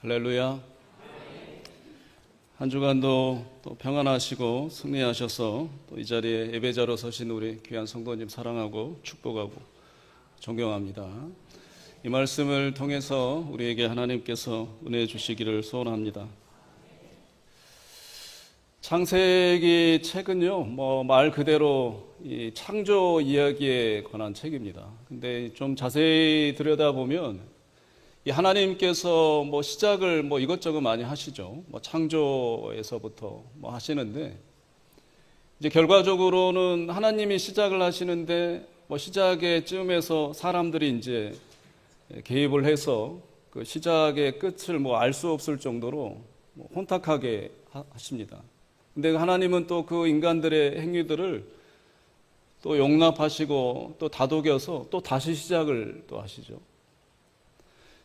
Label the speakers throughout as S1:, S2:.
S1: 할렐루야. 한 주간도 또 평안하시고 승리하셔서 또 이 자리에 예배자로 서신 우리 귀한 성도님 사랑하고 축복하고 존경합니다. 이 말씀을 통해서 우리에게 하나님께서 은혜 주시기를 소원합니다. 창세기 책은요, 말 그대로 이 창조 이야기에 관한 책입니다. 근데 좀 자세히 들여다보면 이 하나님께서 시작을 이것저것 많이 하시죠. 창조에서부터 하시는데, 이제 결과적으로는 하나님이 시작을 하시는데, 시작의 쯤에서 사람들이 이제 개입을 해서 그 시작의 끝을 알 수 없을 정도로 혼탁하게 하십니다. 근데 하나님은 또 그 인간들의 행위들을 또 용납하시고 또 다독여서 또 다시 시작을 또 하시죠.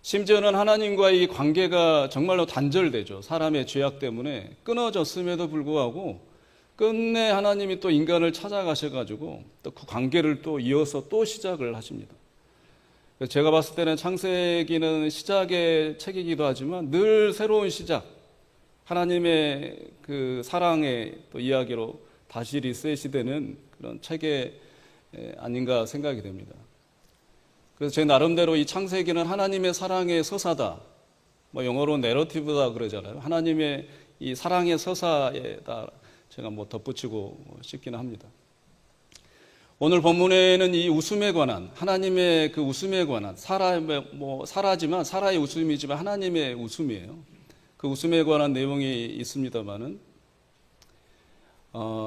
S1: 심지어는 하나님과의 이 관계가 정말로 단절되죠. 사람의 죄악 때문에 끊어졌음에도 불구하고 끝내 하나님이 또 인간을 찾아가셔가지고 또 그 관계를 또 이어서 또 시작을 하십니다. 그래서 제가 봤을 때는 창세기는 시작의 책이기도 하지만 늘 새로운 시작, 하나님의 그 사랑의 또 이야기로 다시 리셋이 되는 그런 책이 아닌가 생각이 됩니다. 그래서 제 나름대로 이 창세기는 하나님의 사랑의 서사다. 영어로 내러티브다 그러잖아요. 하나님의 이 사랑의 서사에다 제가 덧붙이고 싶기는 합니다. 오늘 본문에는 이 웃음에 관한, 하나님의 그 웃음에 관한, 사라지만, 사라의 웃음이지만 하나님의 웃음이에요. 그 웃음에 관한 내용이 있습니다만은,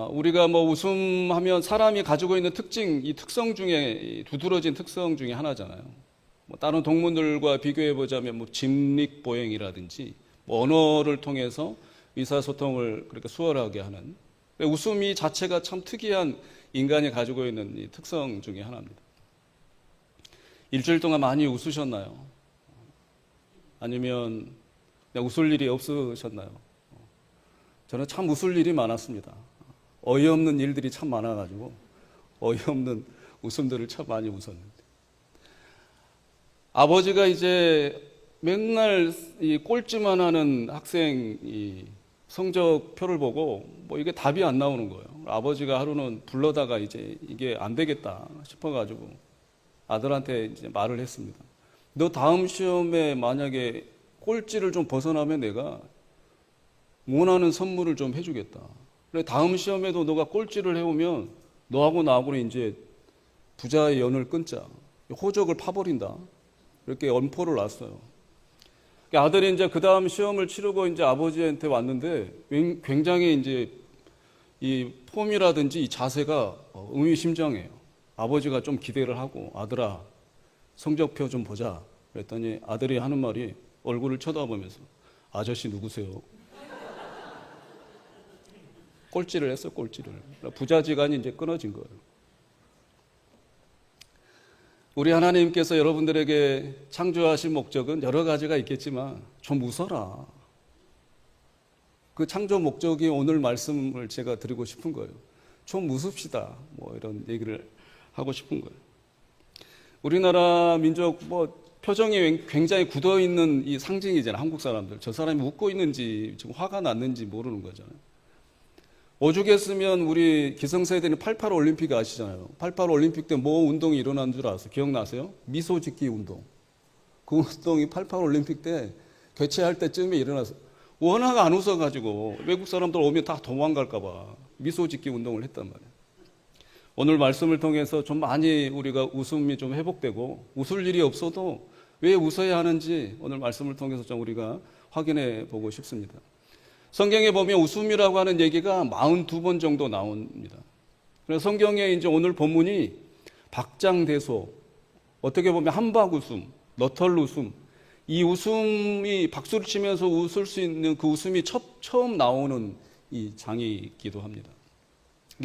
S1: 우리가 웃음하면 사람이 가지고 있는 특징, 이 특성 중에, 두드러진 특성 중에 하나잖아요. 다른 동물들과 비교해 보자면 직립보행이라든지 언어를 통해서 의사소통을 그렇게 수월하게 하는, 웃음이 자체가 참 특이한 인간이 가지고 있는 이 특성 중에 하나입니다. 일주일 동안 많이 웃으셨나요? 아니면 그냥 웃을 일이 없으셨나요? 저는 참 웃을 일이 많았습니다. 어이없는 일들이 참 많아가지고 어이없는 웃음들을 참 많이 웃었는데, 아버지가 이제 맨날 이 꼴찌만 하는 학생 이 성적표를 보고 이게 답이 안 나오는 거예요. 아버지가 하루는 불러다가 이제 이게 안 되겠다 싶어가지고 아들한테 이제 말을 했습니다. 너 다음 시험에 만약에 꼴찌를 좀 벗어나면 내가 원하는 선물을 좀 해주겠다. 그래, 다음 시험에도 너가 꼴찌를 해오면 너하고 나하고는 이제 부자의 연을 끊자. 호적을 파버린다. 이렇게 엄포를 놨어요. 아들이 이제 그 다음 시험을 치르고 이제 아버지한테 왔는데 굉장히 이제 이 폼이라든지 이 자세가 의미심장해요. 아버지가 좀 기대를 하고, 아들아, 성적표 좀 보자. 그랬더니 아들이 하는 말이, 얼굴을 쳐다보면서, 아저씨 누구세요? 꼴찌를 했어, 꼴찌를. 부자지간이 이제 끊어진 거예요. 우리 하나님께서 여러분들에게 창조하신 목적은 여러 가지가 있겠지만 좀 웃어라. 그 창조 목적이 오늘 말씀을 제가 드리고 싶은 거예요. 좀 웃읍시다. 이런 얘기를 하고 싶은 거예요. 우리나라 민족 표정이 굉장히 굳어있는 이 상징이잖아요. 한국 사람들. 저 사람이 웃고 있는지 지금 화가 났는지 모르는 거잖아요. 오죽했으면 우리 기성세대는 88 올림픽 아시잖아요. 88 올림픽 때 운동이 일어난 줄 아세요? 기억나세요? 미소 짓기 운동. 그 운동이 88 올림픽 때 개최할 때쯤에 일어나서 워낙 안 웃어가지고 외국 사람들 오면 다 도망갈까봐 미소 짓기 운동을 했단 말이에요. 오늘 말씀을 통해서 좀 많이 우리가 웃음이 좀 회복되고 웃을 일이 없어도 왜 웃어야 하는지 오늘 말씀을 통해서 좀 우리가 확인해 보고 싶습니다. 성경에 보면 웃음이라고 하는 얘기가 42번 정도 나옵니다. 그래서 성경에 이제 오늘 본문이 박장대소, 어떻게 보면 한박 웃음, 너털 웃음, 이 웃음이 박수를 치면서 웃을 수 있는 그 웃음이 처음 나오는 이 장이기도 합니다.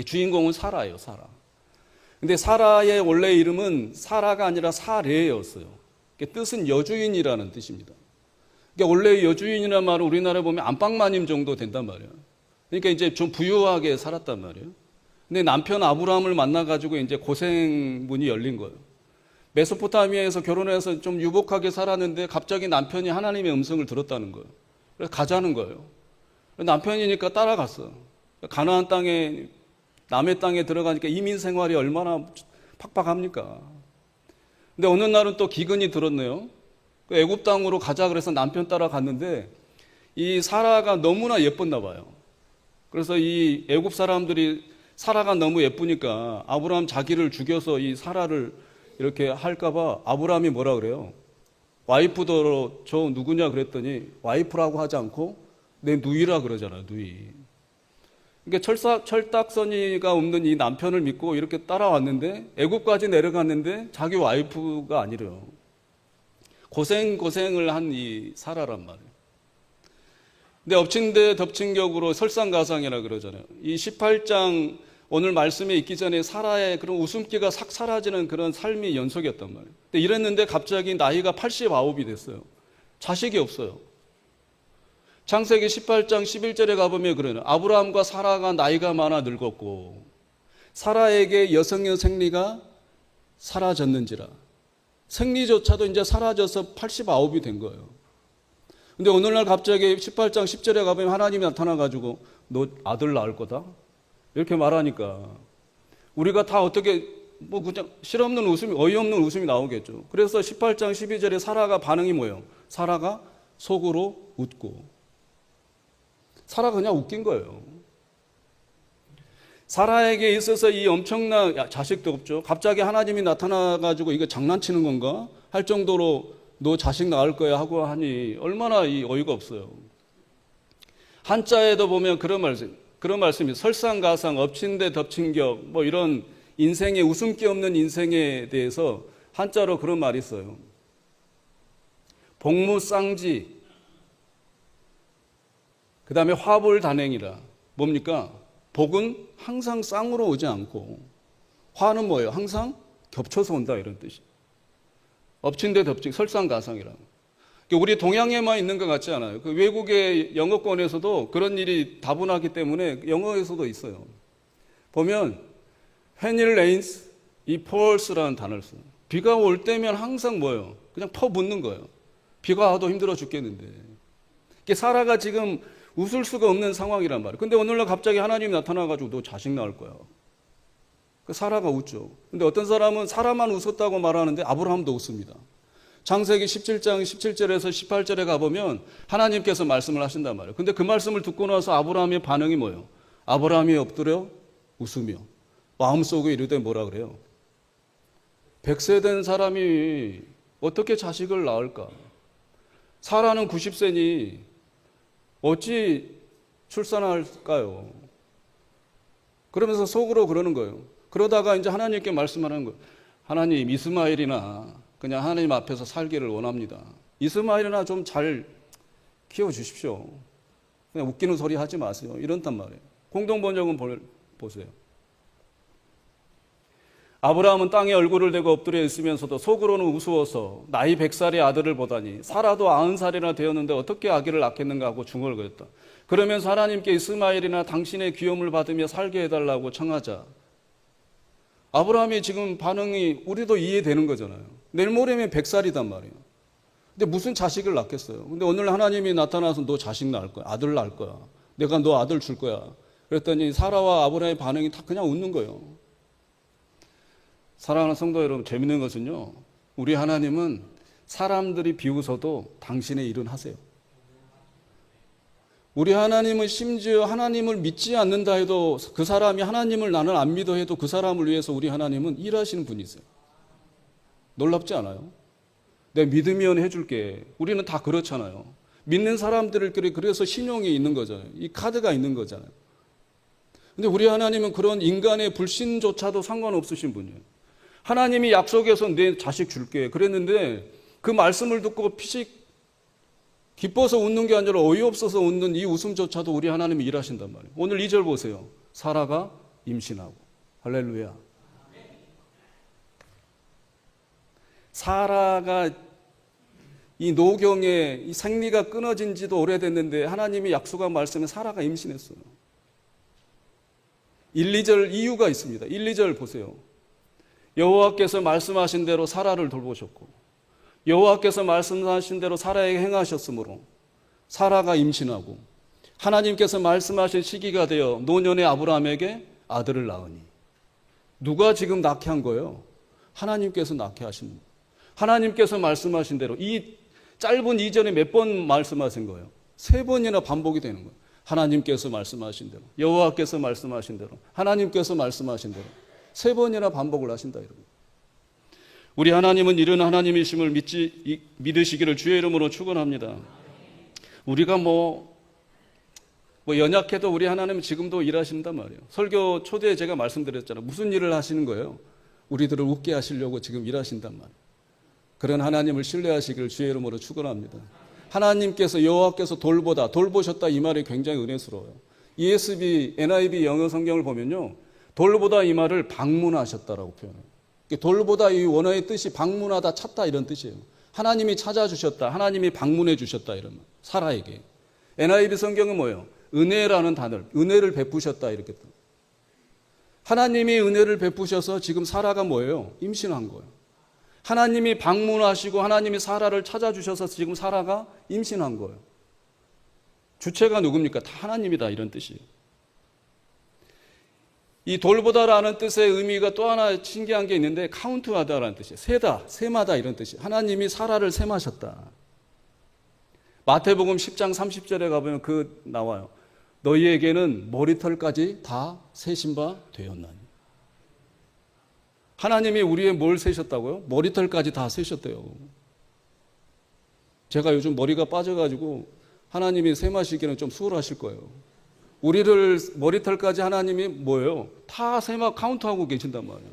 S1: 주인공은 사라예요, 사라. 근데 사라의 원래 이름은 사라가 아니라 사레였어요. 뜻은 여주인이라는 뜻입니다. 원래 여주인이라는 말은 우리나라에 보면 안방마님 정도 된단 말이에요. 그러니까 이제 좀 부유하게 살았단 말이에요. 근데 남편 아브라함을 만나가지고 이제 고생문이 열린 거예요. 메소포타미아에서 결혼해서 좀 유복하게 살았는데 갑자기 남편이 하나님의 음성을 들었다는 거예요. 그래서 가자는 거예요. 남편이니까 따라갔어. 가나안 땅에, 남의 땅에 들어가니까 이민 생활이 얼마나 팍팍합니까? 근데 어느 날은 또 기근이 들었네요. 애굽 땅으로 가자 그래서 남편 따라갔는데 이 사라가 너무나 예뻤나 봐요. 그래서 이 애굽 사람들이 사라가 너무 예쁘니까 아브라함 자기를 죽여서 이 사라를 이렇게 할까봐 아브라함이 뭐라 그래요? 와이프도 저 누구냐 그랬더니 와이프라고 하지 않고 내 누이라 그러잖아요. 누이. 그러니까 철딱서니가 없는 이 남편을 믿고 이렇게 따라왔는데 애국까지 내려갔는데 자기 와이프가 아니래요. 고생을 한 이 사라란 말이에요. 근데 엎친 데 덮친 격으로 설상가상이라 그러잖아요. 이 18장 오늘 말씀에 있기 전에 사라의 그런 웃음기가 싹 사라지는 그런 삶이 연속이었단 말이에요. 근데 이랬는데 갑자기 나이가 89이 됐어요. 자식이 없어요. 창세기 18장 11절에 가보면 그래요. 아브라함과 사라가 나이가 많아 늙었고 사라에게 여성의 생리가 사라졌는지라. 생리조차도 이제 사라져서 89이 된 거예요. 근데 오늘날 갑자기 18장 10절에 가보면 하나님이 나타나가지고 너 아들 낳을 거다? 이렇게 말하니까 우리가 다 어떻게 뭐 그냥 실없는 웃음이, 어이없는 웃음이 나오겠죠. 그래서 18장 12절에 사라가 반응이 뭐예요? 사라가 속으로 웃고. 사라가 그냥 웃긴 거예요. 사라에게 있어서 이 엄청난 자식도 없죠. 갑자기 하나님이 나타나가지고 이거 장난치는 건가? 할 정도로 너 자식 낳을 거야 하고 하니 얼마나 이 어이가 없어요. 한자에도 보면 그런 말씀이 설상가상, 엎친 데 덮친 격, 뭐 이런 인생의 웃음기 없는 인생에 대해서 한자로 그런 말이 있어요. 복무쌍지, 그 다음에 화불단행이라. 뭡니까? 복은 항상 쌍으로 오지 않고 화는 뭐예요? 항상 겹쳐서 온다 이런 뜻이. 엎친 데 덮친 설상가상이라고. 우리 동양에만 있는 것 같지 않아요. 그 외국의 영어권에서도 그런 일이 다분하기 때문에 영어에서도 있어요. 보면 when it rains, it pours라는 단어를 써요. 비가 올 때면 항상 뭐예요? 그냥 퍼붓는 거예요. 비가 와도 힘들어 죽겠는데. 사라가 지금 웃을 수가 없는 상황이란 말이에요. 근데 오늘날 갑자기 하나님이 나타나가지고 너 자식 낳을 거야. 사라가 웃죠. 근데 어떤 사람은 사라만 웃었다고 말하는데 아브라함도 웃습니다. 창세기 17장 17절에서 18절에 가보면 하나님께서 말씀을 하신단 말이에요. 근데 그 말씀을 듣고 나서 아브라함의 반응이 뭐예요? 아브라함이 엎드려 웃으며 마음속에 이르되 뭐라 그래요? 100세 된 사람이 어떻게 자식을 낳을까? 사라는 90세니 어찌 출산할까요? 그러면서 속으로 그러는 거예요. 그러다가 이제 하나님께 말씀하는 거예요. 하나님, 이스마엘이나 그냥 하나님 앞에서 살기를 원합니다. 이스마엘이나 좀 잘 키워주십시오. 그냥 웃기는 소리 하지 마세요. 이런단 말이에요. 공동번역은 보세요. 아브라함은 땅에 얼굴을 대고 엎드려 있으면서도 속으로는 우스워서 나이 100살의 아들을 보다니 사라도 90살이나 되었는데 어떻게 아기를 낳겠는가 하고 중얼거렸다. 그러면서 하나님께 이스마엘이나 당신의 귀염을 받으며 살게 해달라고 청하자. 아브라함이 지금 반응이 우리도 이해되는 거잖아요. 내일 모레면 100살이단 말이에요. 근데 무슨 자식을 낳겠어요? 근데 오늘 하나님이 나타나서 너 자식 낳을 거야. 아들 낳을 거야. 내가 너 아들 줄 거야. 그랬더니 사라와 아브라함의 반응이 다 그냥 웃는 거예요. 사랑하는 성도 여러분, 재밌는 것은요, 우리 하나님은 사람들이 비웃어도 당신의 일은 하세요. 우리 하나님은 심지어 하나님을 믿지 않는다 해도 그 사람이 하나님을 나는 안 믿어 해도 그 사람을 위해서 우리 하나님은 일하시는 분이세요. 놀랍지 않아요? 내가 믿으면 해줄게. 우리는 다 그렇잖아요. 믿는 사람들끼리 그래서 신용이 있는 거잖아요. 이 카드가 있는 거잖아요. 근데 우리 하나님은 그런 인간의 불신조차도 상관없으신 분이에요. 하나님이 약속해서 내 자식 줄게 그랬는데 그 말씀을 듣고 피식 기뻐서 웃는 게 아니라 어이없어서 웃는 이 웃음조차도 우리 하나님이 일하신단 말이에요. 오늘 2절 보세요. 사라가 임신하고. 할렐루야. 사라가 이 노경에 이 생리가 끊어진 지도 오래됐는데 하나님이 약속한 말씀에 사라가 임신했어요. 1, 2절 이유가 있습니다. 1, 2절 보세요. 여호와께서 말씀하신 대로 사라를 돌보셨고 여호와께서 말씀하신 대로 사라에게 행하셨으므로 사라가 임신하고 하나님께서 말씀하신 시기가 되어 노년의 아브라함에게 아들을 낳으니 누가 지금 낳게 한 거예요? 하나님께서 낳게 하신 거예요. 하나님께서 말씀하신 대로 이 짧은 이전에 몇 번 말씀하신 거예요? 3번이나 반복이 되는 거예요. 하나님께서 말씀하신 대로 여호와께서 말씀하신 대로 하나님께서 말씀하신 대로 3번이나 반복을 하신다 이러고. 우리 하나님은 이런 하나님이심을 믿으시기를 주의 이름으로 축원합니다. 우리가 뭐 연약해도 우리 하나님은 지금도 일하신단 말이에요. 설교 초대에 제가 말씀드렸잖아요. 무슨 일을 하시는 거예요? 우리들을 웃게 하시려고 지금 일하신단 말이에요. 그런 하나님을 신뢰하시기를 주의 이름으로 축원합니다. 하나님께서 여호와께서 돌보셨다 이 말이 굉장히 은혜스러워요. ESV, NIV 영어 성경을 보면요. 돌보다 이 말을 방문하셨다라고 표현해요. 돌보다 이 원어의 뜻이 방문하다, 찾다 이런 뜻이에요. 하나님이 찾아주셨다, 하나님이 방문해 주셨다 이런 말. 사라에게. NIV 성경은 뭐예요? 은혜라는 단어를, 은혜를 베푸셨다 이렇게 또. 하나님이 은혜를 베푸셔서 지금 사라가 뭐예요? 임신한 거예요. 하나님이 방문하시고 하나님이 사라를 찾아주셔서 지금 사라가 임신한 거예요. 주체가 누굽니까? 다 하나님이다 이런 뜻이에요. 이 돌보다라는 뜻의 의미가 또 하나 신기한 게 있는데 카운트하다라는 뜻이에요. 세다, 셈하다 이런 뜻이에요. 하나님이 사라를 셈하셨다. 마태복음 10장 30절에 가보면 나와요. 너희에게는 머리털까지 다 세신 바 되었나니. 하나님이 우리의 뭘 세셨다고요? 머리털까지 다 세셨대요. 제가 요즘 머리가 빠져가지고 하나님이 셈하시기는 좀 수월하실 거예요. 우리를 머리털까지 하나님이 뭐예요? 다 세마 카운트하고 계신단 말이에요.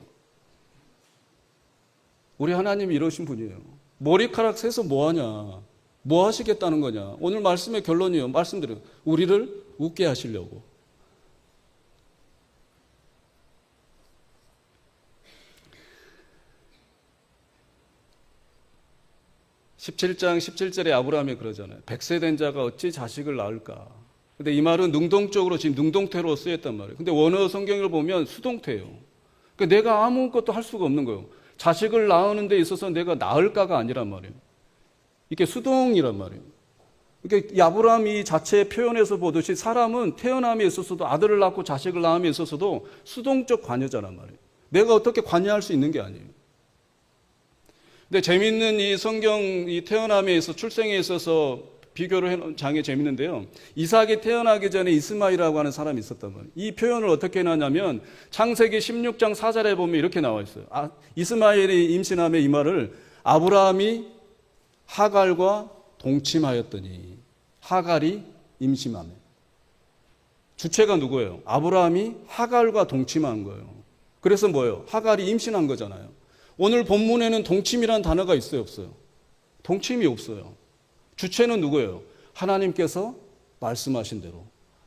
S1: 우리 하나님이 이러신 분이에요. 머리카락 세서 뭐하냐? 뭐 하시겠다는 거냐? 오늘 말씀의 결론이에요. 말씀드려요. 우리를 웃게 하시려고. (17장 17절에) 아브라함이 그러잖아요. 100세 된 자가 어찌 자식을 낳을까? 근데 이 말은 능동적으로 지금 능동태로 쓰였단 말이에요. 근데 원어 성경을 보면 수동태예요. 그러니까 내가 아무것도 할 수가 없는 거예요. 자식을 낳는 데 있어서 내가 낳을까가 아니란 말이에요. 이게 수동이란 말이에요. 그러니까 이 아브라함이 자체의 표현에서 보듯이 사람은 태어남에 있어서도 아들을 낳고 자식을 낳음에 있어서도 수동적 관여자란 말이에요. 내가 어떻게 관여할 수 있는 게 아니에요. 근데 재밌는 이 성경 이 태어남에 있어서 출생에 있어서 비교를 해놓은 장에 재밌는데요. 이삭이 태어나기 전에 이스마엘이라고 하는 사람이 있었단 말이에요. 이 표현을 어떻게 해놨냐면 창세기 16장 4절에 보면 이렇게 나와 있어요. 이스마엘이 임신함에 이 말을 아브라함이 하갈과 동침하였더니 하갈이 임신함에. 주체가 누구예요? 아브라함이 하갈과 동침한 거예요. 그래서 뭐예요? 하갈이 임신한 거잖아요. 오늘 본문에는 동침이라는 단어가 있어요, 없어요? 동침이 없어요. 주체는 누구예요? 하나님께서 말씀하신 대로.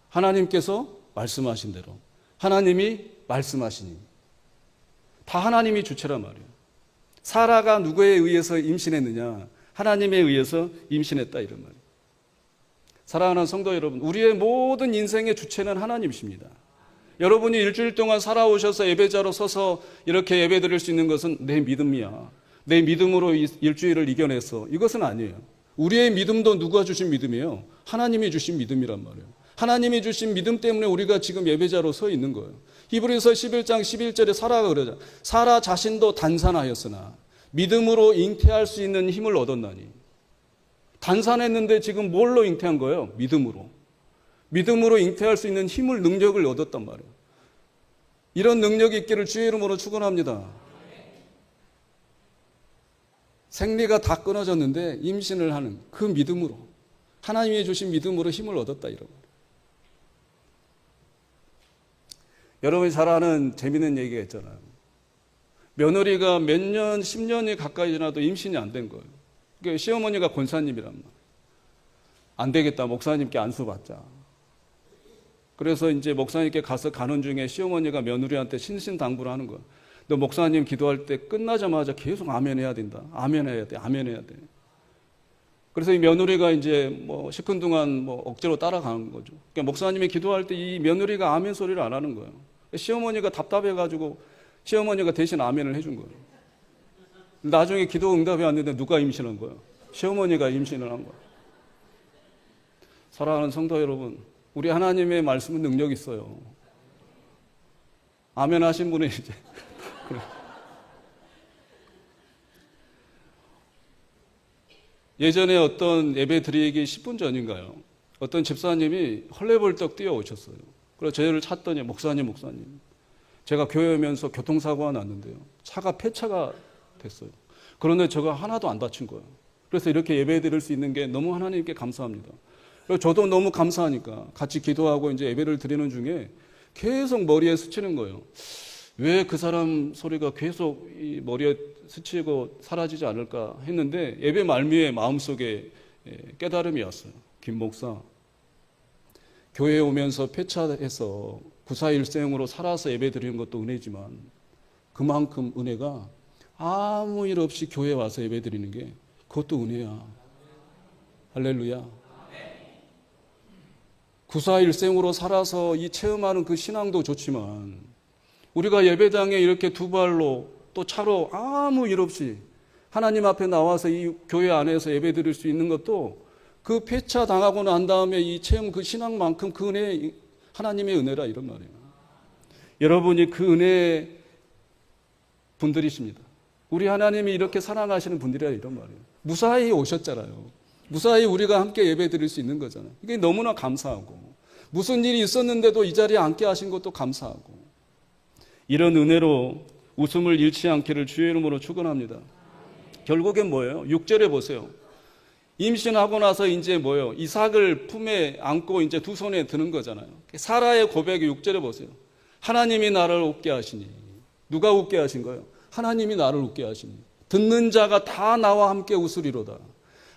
S1: 하나님께서 말씀하신 대로. 하나님이 말씀하시니. 다 하나님이 주체란 말이에요. 사라가 누구에 의해서 임신했느냐? 하나님에 의해서 임신했다 이런 말이에요. 사랑하는 성도 여러분, 우리의 모든 인생의 주체는 하나님이십니다. 여러분이 일주일 동안 살아오셔서 예배자로 서서 이렇게 예배 드릴 수 있는 것은 내 믿음이야. 내 믿음으로 일주일을 이겨냈어. 이것은 아니에요. 우리의 믿음도 누가 주신 믿음이에요? 하나님이 주신 믿음이란 말이에요. 하나님이 주신 믿음 때문에 우리가 지금 예배자로 서 있는 거예요. 히브리서 11장 11절에 사라가 그러죠. 사라 자신도 단산하였으나 믿음으로 잉태할 수 있는 힘을 얻었나니. 단산했는데 지금 뭘로 잉태한 거예요? 믿음으로. 믿음으로 잉태할 수 있는 힘을, 능력을 얻었단 말이에요. 이런 능력이 있기를 주의 이름으로 축원합니다. 생리가 다 끊어졌는데 임신을 하는 그 믿음으로, 하나님이 주신 믿음으로 힘을 얻었다 이런 거예요. 여러분이 잘 아는 재미있는 얘기가 있잖아요. 며느리가 몇 년, 10년이 가까이 지나도 임신이 안 된 거예요. 그러니까 시어머니가 권사님이란 말이에요. 안 되겠다, 목사님께 안수 받자. 그래서 이제 목사님께 가서 가는 중에 시어머니가 며느리한테 신신당부를 하는 거예요. 너 목사님 기도할 때 끝나자마자 계속 아멘 해야 된다. 아멘 해야 돼. 아멘 해야 돼. 그래서 이 며느리가 이제 뭐 시큰둥한 억지로 따라가는 거죠. 그러니까 목사님이 기도할 때 이 며느리가 아멘 소리를 안 하는 거예요. 시어머니가 답답해가지고 시어머니가 대신 아멘을 해준 거예요. 나중에 기도 응답이 왔는데 누가 임신한 거예요? 시어머니가 임신을 한 거예요. 사랑하는 성도 여러분, 우리 하나님의 말씀은 능력 있어요. 아멘 하신 분은 이제 그래. 예전에 어떤 예배 드리기 10분 전인가요? 어떤 집사님이 헐레벌떡 뛰어오셨어요. 그래서 저를 찾더니 목사님 제가 교회 오면서 교통사고가 났는데요. 차가 폐차가 됐어요. 그런데 제가 하나도 안 다친 거예요. 그래서 이렇게 예배 드릴 수 있는 게 너무 하나님께 감사합니다. 그리고 저도 너무 감사하니까 같이 기도하고 이제 예배를 드리는 중에 계속 머리에 스치는 거예요. 왜 그 사람 소리가 계속 이 머리에 스치고 사라지지 않을까 했는데 예배 말미에 마음속에 깨달음이 왔어요. 김 목사, 교회에 오면서 폐차해서 구사일생으로 살아서 예배 드리는 것도 은혜지만 그만큼 은혜가 아무 일 없이 교회에 와서 예배 드리는 게 그것도 은혜야. 할렐루야. 구사일생으로 살아서 이 체험하는 그 신앙도 좋지만 우리가 예배당에 이렇게 두 발로 또 차로 아무 일 없이 하나님 앞에 나와서 이 교회 안에서 예배 드릴 수 있는 것도 그 폐차 당하고 난 다음에 이 체험 그 신앙만큼 그 은혜 하나님의 은혜라 이런 말이에요. 여러분이 그 은혜 분들이십니다. 우리 하나님이 이렇게 사랑하시는 분들이라 이런 말이에요. 무사히 오셨잖아요. 무사히 우리가 함께 예배 드릴 수 있는 거잖아요. 이게 너무나 감사하고 무슨 일이 있었는데도 이 자리에 앉게 하신 것도 감사하고 이런 은혜로 웃음을 잃지 않기를 주의 이름으로 축원합니다. 결국엔 뭐예요? 6절에 보세요. 임신하고 나서 이제 뭐예요? 이삭을 품에 안고 이제 두 손에 드는 거잖아요. 사라의 고백이 6절에 보세요. 하나님이 나를 웃게 하시니. 누가 웃게 하신 거예요? 하나님이 나를 웃게 하시니. 듣는 자가 다 나와 함께 웃으리로다.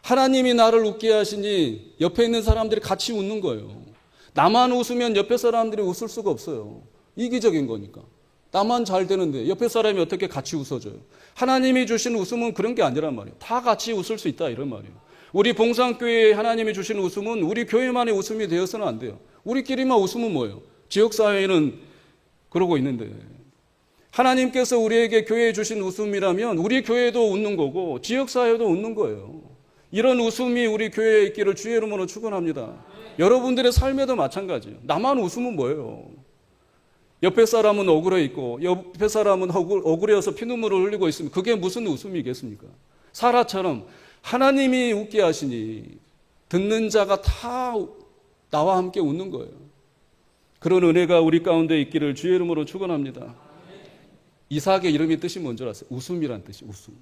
S1: 하나님이 나를 웃게 하시니 옆에 있는 사람들이 같이 웃는 거예요. 나만 웃으면 옆에 사람들이 웃을 수가 없어요. 이기적인 거니까. 나만 잘 되는데 옆에 사람이 어떻게 같이 웃어줘요? 하나님이 주신 웃음은 그런 게 아니란 말이에요. 다 같이 웃을 수 있다 이런 말이에요. 우리 봉산교회에 하나님이 주신 웃음은 우리 교회만의 웃음이 되어서는 안 돼요. 우리끼리만 웃으면 뭐예요? 지역사회는 그러고 있는데 하나님께서 우리에게 교회에 주신 웃음이라면 우리 교회도 웃는 거고 지역사회도 웃는 거예요. 이런 웃음이 우리 교회에 있기를 주의 이름으로 축원합니다. 여러분들의 삶에도 마찬가지예요. 나만 웃으면 뭐예요? 옆에 사람은 억울해 있고 옆에 사람은 억울해서 피눈물을 흘리고 있으면 그게 무슨 웃음이겠습니까? 사라처럼 하나님이 웃게 하시니 듣는 자가 다 나와 함께 웃는 거예요. 그런 은혜가 우리 가운데 있기를 주의 이름으로 축원합니다. 이삭의 이름이 뜻이 뭔 줄 아세요? 웃음이란 뜻이 웃음.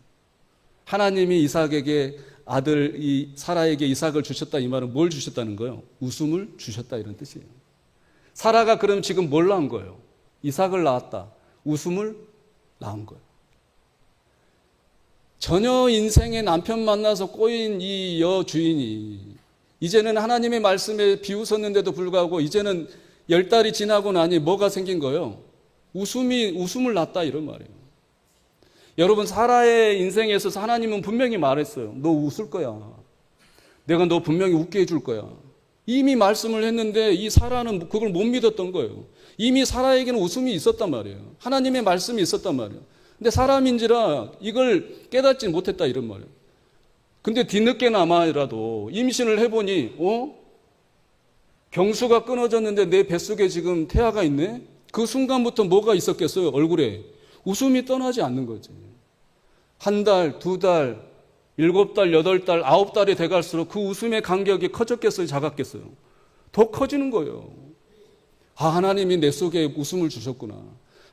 S1: 하나님이 이삭에게 아들 이 사라에게 이삭을 주셨다 이 말은 뭘 주셨다는 거예요? 웃음을 주셨다 이런 뜻이에요. 사라가 그럼 지금 뭘 낳은 거예요? 이삭을 낳았다. 웃음을 낳은 거예요. 전혀 인생의 남편 만나서 꼬인 이 여주인이 이제는 하나님의 말씀에 비웃었는데도 불구하고 이제는 10달이 지나고 나니 뭐가 생긴 거예요? 웃음을 낳았다 이런 말이에요. 여러분 사라의 인생에서 하나님은 분명히 말했어요. 너 웃을 거야. 내가 너 분명히 웃게 해줄 거야. 이미 말씀을 했는데 이 사라는 그걸 못 믿었던 거예요. 이미 사라에게는 웃음이 있었단 말이에요. 하나님의 말씀이 있었단 말이에요. 근데 사람인지라 이걸 깨닫지 못했다 이런 말이에요. 근데 뒤늦게나마라도 임신을 해보니 경수가 끊어졌는데 내 뱃속에 지금 태아가 있네? 그 순간부터 뭐가 있었겠어요? 얼굴에 웃음이 떠나지 않는 거지. 1달, 2달, 7달, 8달, 9달이 돼갈수록 그 웃음의 간격이 커졌겠어요? 작았겠어요? 더 커지는 거예요. 아, 하나님이 내 속에 웃음을 주셨구나.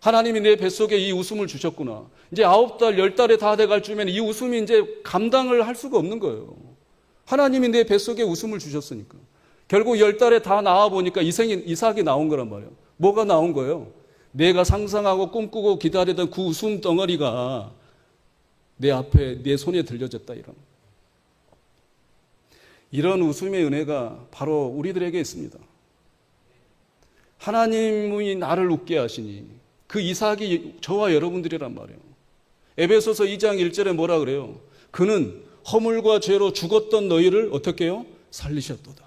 S1: 하나님이 내 뱃속에 이 웃음을 주셨구나. 이제 9달, 10달에 다 돼갈 쯤에는 이 웃음이 이제 감당을 할 수가 없는 거예요. 하나님이 내 뱃속에 웃음을 주셨으니까. 결국 10달에 다 나와보니까 이삭이 나온 거란 말이에요. 뭐가 나온 거예요? 내가 상상하고 꿈꾸고 기다리던 그 웃음 덩어리가 내 앞에 내 손에 들려졌다 이런 웃음의 은혜가 바로 우리들에게 있습니다. 하나님이 나를 웃게 하시니 그 이삭이 저와 여러분들이란 말이에요. 에베소서 2장 1절에 뭐라 그래요? 그는 허물과 죄로 죽었던 너희를 어떻게 해요? 살리셨도다.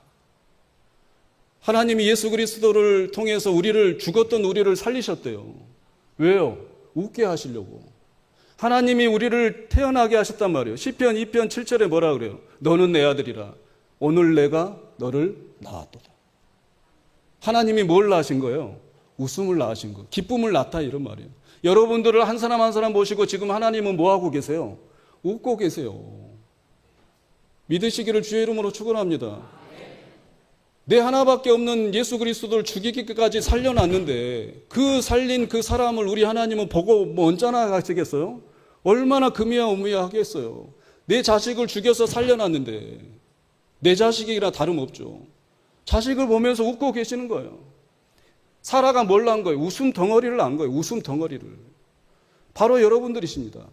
S1: 하나님이 예수 그리스도를 통해서 죽었던 우리를 살리셨대요. 왜요? 웃게 하시려고. 하나님이 우리를 태어나게 하셨단 말이에요. 시편 2편 7절에 뭐라 그래요? 너는 내 아들이라. 오늘 내가 너를 낳았도다. 하나님이 뭘 낳으신 거예요? 웃음을 낳으신 거. 기쁨을 낳다 이런 말이에요. 여러분들을 한 사람 한 사람 모시고 지금 하나님은 뭐 하고 계세요? 웃고 계세요. 믿으시기를 주의 이름으로 축원합니다. 내 하나밖에 없는 예수 그리스도를 죽이기까지 살려놨는데 그 살린 그 사람을 우리 하나님은 보고 뭐 언짢아 가시겠어요? 얼마나 금이야오무야하겠어요. 내 자식을 죽여서 살려놨는데 내 자식이라 다름없죠. 자식을 보면서 웃고 계시는 거예요. 사라가 뭘 낳은 거예요? 웃음 덩어리를 낳은 거예요. 웃음 덩어리를. 바로 여러분들이십니다.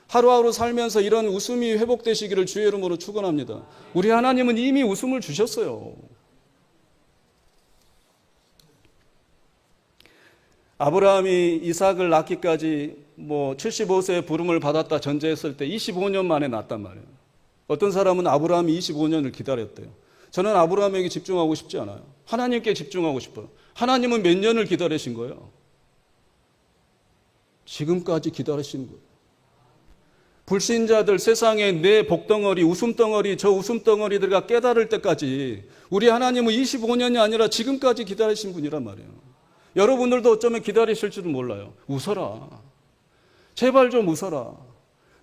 S1: 하루하루 살면서 이런 웃음이 회복되시기를 주의 이름으로 축원합니다. 우리 하나님은 이미 웃음을 주셨어요. 아브라함이 이삭을 낳기까지 75세에 부름을 받았다 전제했을 때 25년 만에 낳았단 말이에요. 어떤 사람은 아브라함이 25년을 기다렸대요. 저는 아브라함에게 집중하고 싶지 않아요. 하나님께 집중하고 싶어요. 하나님은 몇 년을 기다리신 거예요? 지금까지 기다리신 거예요. 불신자들 세상에 내 복덩어리, 웃음덩어리, 저 웃음덩어리들과 깨달을 때까지 우리 하나님은 25년이 아니라 지금까지 기다리신 분이란 말이에요. 여러분들도 어쩌면 기다리실지도 몰라요. 웃어라. 제발 좀 웃어라.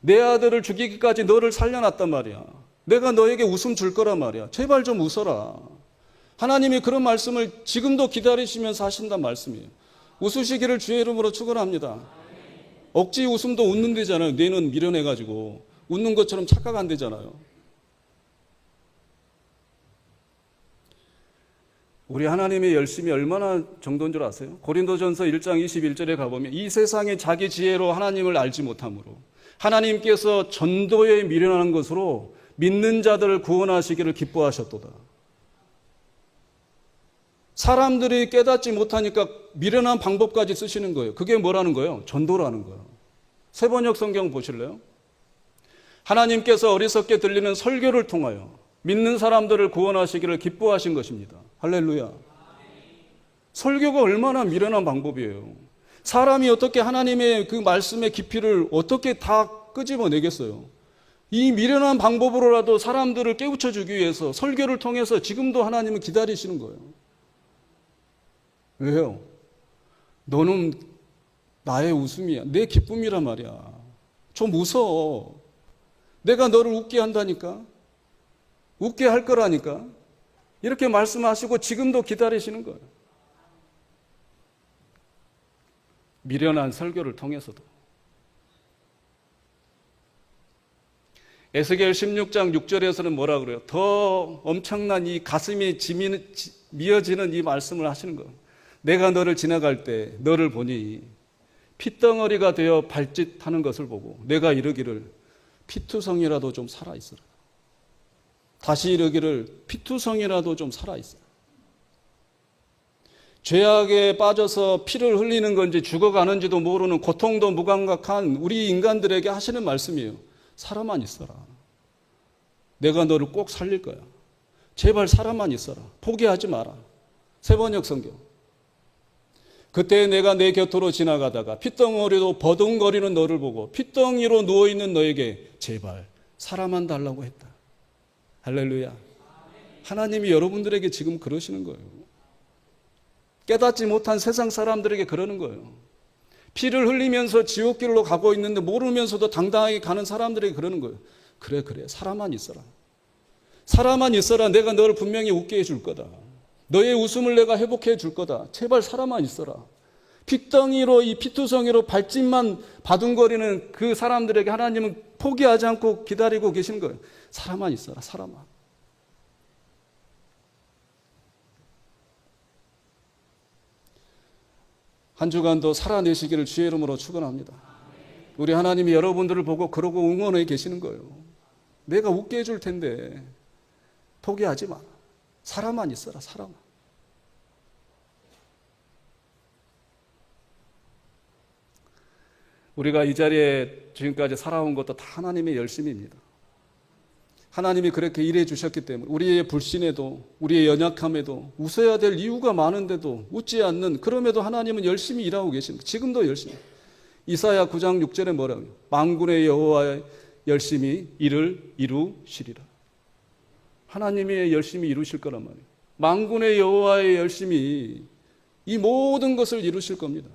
S1: 내 아들을 죽이기까지 너를 살려놨단 말이야. 내가 너에게 웃음 줄 거란 말이야. 제발 좀 웃어라. 하나님이 그런 말씀을 지금도 기다리시면서 하신단 말씀이에요. 웃으시기를 주의 이름으로 축원합니다. 억지 웃음도 웃는 데잖아요. 뇌는 미련해가지고 웃는 것처럼 착각한대잖아요. 우리 하나님의 열심이 얼마나 정도인 줄 아세요? 고린도전서 1장 21절에 가보면 이 세상의 자기 지혜로 하나님을 알지 못하므로 하나님께서 전도에 미련하는 것으로 믿는 자들을 구원하시기를 기뻐하셨도다. 사람들이 깨닫지 못하니까 미련한 방법까지 쓰시는 거예요. 그게 뭐라는 거예요? 전도라는 거예요. 세번역 성경 보실래요? 하나님께서 어리석게 들리는 설교를 통하여 믿는 사람들을 구원하시기를 기뻐하신 것입니다. 할렐루야. 설교가 얼마나 미련한 방법이에요. 사람이 어떻게 하나님의 그 말씀의 깊이를 어떻게 다 끄집어내겠어요? 이 미련한 방법으로라도 사람들을 깨우쳐주기 위해서 설교를 통해서 지금도 하나님은 기다리시는 거예요. 왜요? 너는 나의 웃음이야. 내 기쁨이란 말이야. 좀 웃어. 내가 너를 웃게 한다니까. 웃게 할 거라니까. 이렇게 말씀하시고 지금도 기다리시는 거예요. 미련한 설교를 통해서도. 에스겔 16장 6절에서는 뭐라 그래요? 더 엄청난 이 가슴이 미어지는 이 말씀을 하시는 거예요. 내가 너를 지나갈 때 너를 보니 핏덩어리가 되어 발짓하는 것을 보고 내가 이르기를 피투성이라도 좀 살아있어라. 다시 이르기를 피투성이라도 좀 살아있어라. 죄악에 빠져서 피를 흘리는 건지 죽어가는지도 모르는 고통도 무감각한 우리 인간들에게 하시는 말씀이에요. 살아만 있어라. 내가 너를 꼭 살릴 거야. 제발 살아만 있어라. 포기하지 마라. 세번역 성경. 그때 내가 내 곁으로 지나가다가 핏덩어리로 버둥거리는 너를 보고 핏덩이로 누워있는 너에게 제발 살아만 달라고 했다. 할렐루야. 하나님이 여러분들에게 지금 그러시는 거예요. 깨닫지 못한 세상 사람들에게 그러는 거예요. 피를 흘리면서 지옥길로 가고 있는데 모르면서도 당당하게 가는 사람들에게 그러는 거예요. 그래 살아만 있어라. 살아만 있어라. 내가 너를 분명히 웃게 해줄 거다. 너의 웃음을 내가 회복해 줄 거다. 제발 살아만 있어라. 핏덩이로 이 피투성이로 발짓만 바둥거리는 그 사람들에게 하나님은 포기하지 않고 기다리고 계신 거예요. 살아만 있어라. 살아만. 한 주간도 살아내시기를 주의 이름으로 축원합니다. 우리 하나님이 여러분들을 보고 그러고 응원해 계시는 거예요. 내가 웃게 해줄 텐데 포기하지 마라. 살아만 있어라. 살아만. 우리가 이 자리에 지금까지 살아온 것도 다 하나님의 열심입니다. 하나님이 그렇게 일해 주셨기 때문에 우리의 불신에도 우리의 연약함에도 웃어야 될 이유가 많은데도 웃지 않는, 그럼에도 하나님은 열심히 일하고 계십니다. 지금도 열심히. 이사야 9장 6절에 뭐라고요? 만군의 여호와의 열심히 이를 이루시리라. 하나님이 열심히 이루실 거란 말이에요. 만군의 여호와의 열심히 이 모든 것을 이루실 겁니다.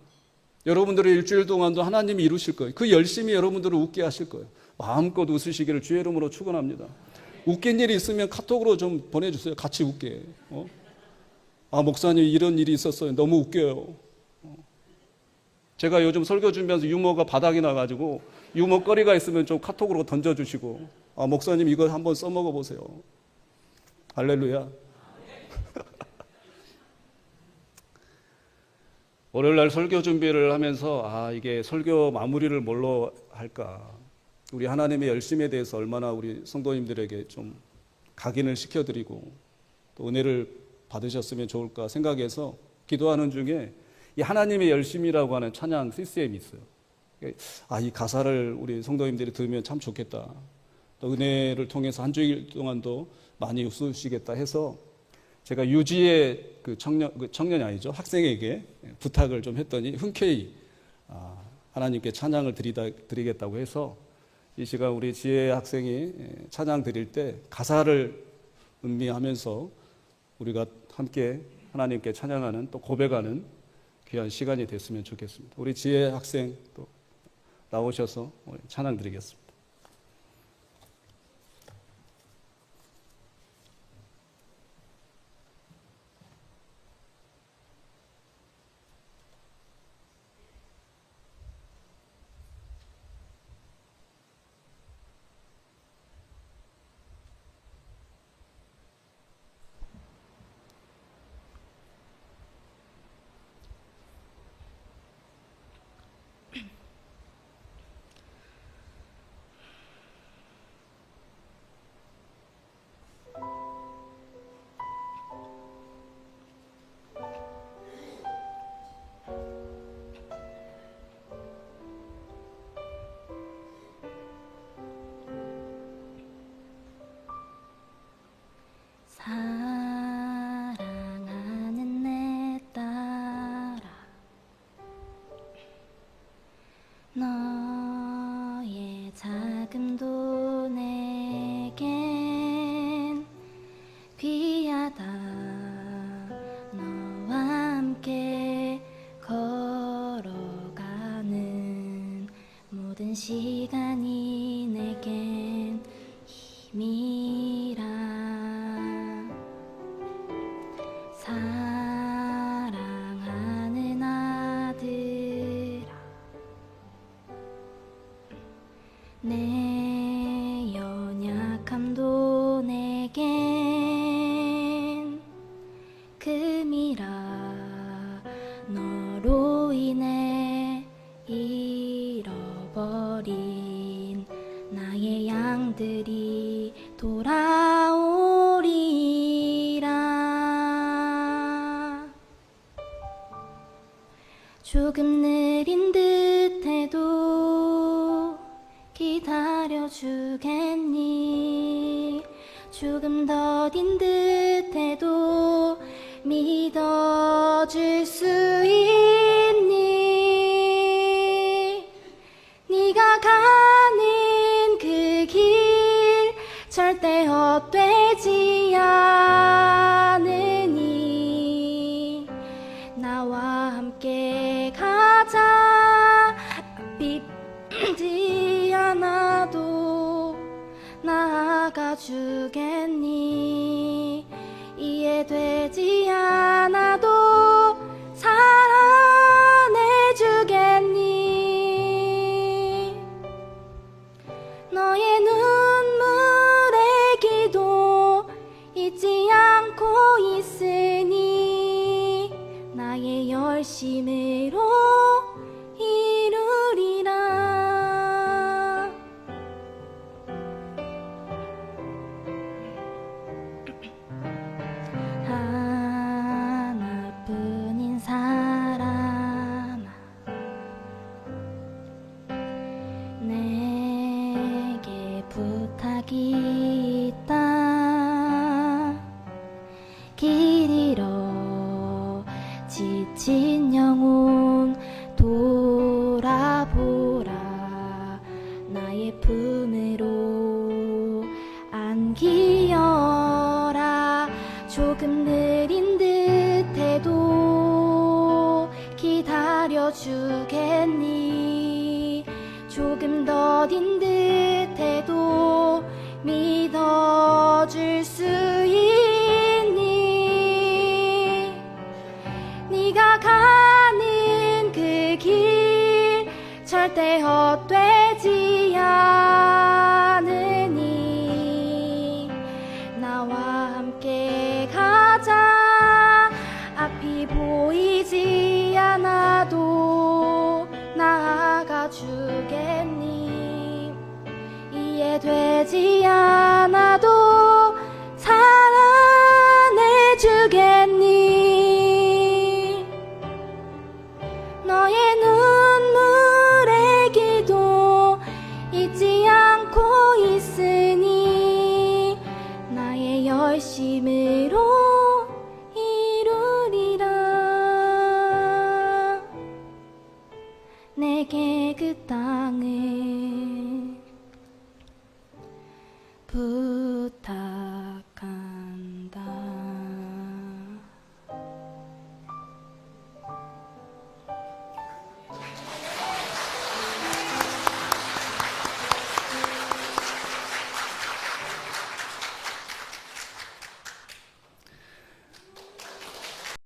S1: 여러분들의 일주일 동안도 하나님이 이루실 거예요. 그 열심히 여러분들을 웃게 하실 거예요. 마음껏 웃으시기를 주의 이름으로 축원합니다. 웃긴 일이 있으면 카톡으로 좀 보내주세요. 같이 웃게. 목사님 이런 일이 있었어요. 너무 웃겨요. 제가 요즘 설교 준비하면서 유머가 바닥이 나가지고 유머거리가 있으면 좀 카톡으로 던져주시고, 목사님 이거 한번 써먹어 보세요. 할렐루야. 월요일날 설교 준비를 하면서 이게 설교 마무리를 뭘로 할까? 우리 하나님의 열심에 대해서 얼마나 우리 성도님들에게 좀 각인을 시켜드리고 또 은혜를 받으셨으면 좋을까 생각해서 기도하는 중에 이 하나님의 열심이라고 하는 찬양 CCM이 있어요. 이 가사를 우리 성도님들이 들으면 참 좋겠다. 또 은혜를 통해서 한 주일 동안도 많이 웃으시겠다 해서 제가 유지의 청년이 아니죠. 학생에게 부탁을 좀 했더니 흔쾌히 하나님께 찬양을 드리겠다고 해서 이 시간 우리 지혜 학생이 찬양 드릴 때 가사를 음미하면서 우리가 함께 하나님께 찬양하는 또 고백하는 귀한 시간이 됐으면 좋겠습니다. 우리 지혜 학생 또 나오셔서 찬양 드리겠습니다.
S2: 사랑하는 내 딸아, 너의 자금도 내겐 귀하다. 너와 함께 걸어가는 모든 시간이 내겐 힘이라. 사랑하는 아들아, 내 연약함도 내겐 금이라. 너로 인해 잃어버린 나의 양들이 돌아오리라. 조금 느린 듯해도 기다려주겠니? 조금 더딘 듯해도 믿어줄 수 있니? 네가 가는 그 길 절대 헛되지 않으니 나와 함께 가자. 삐지 않아도 나아가 주겠니? 이해되지 않아도 사랑해 주겠니? 너의 눈물의 기도 잊지 않고 있으니 나의 열심으로 이루리라. 하나뿐인 사람아, 내게 부탁이 있다. 길 잃어 지친 영혼 돌아보 기쁨으로 안기어라. 조금 느린 듯해도 기다려주겠니. 조금 더딘 듯해도 믿어줄 수 있니. 네가 가는 그 길 절대 헛되지 않으니. 나와 함께 가자. 앞이 보이지 않아도 나아가 주겠니. 이해되지 않아도 사랑해 주겠니. 너의 눈물의 기도 잊지 않고 있으니 나의 열심으로 이루리라. 내게 그 땅을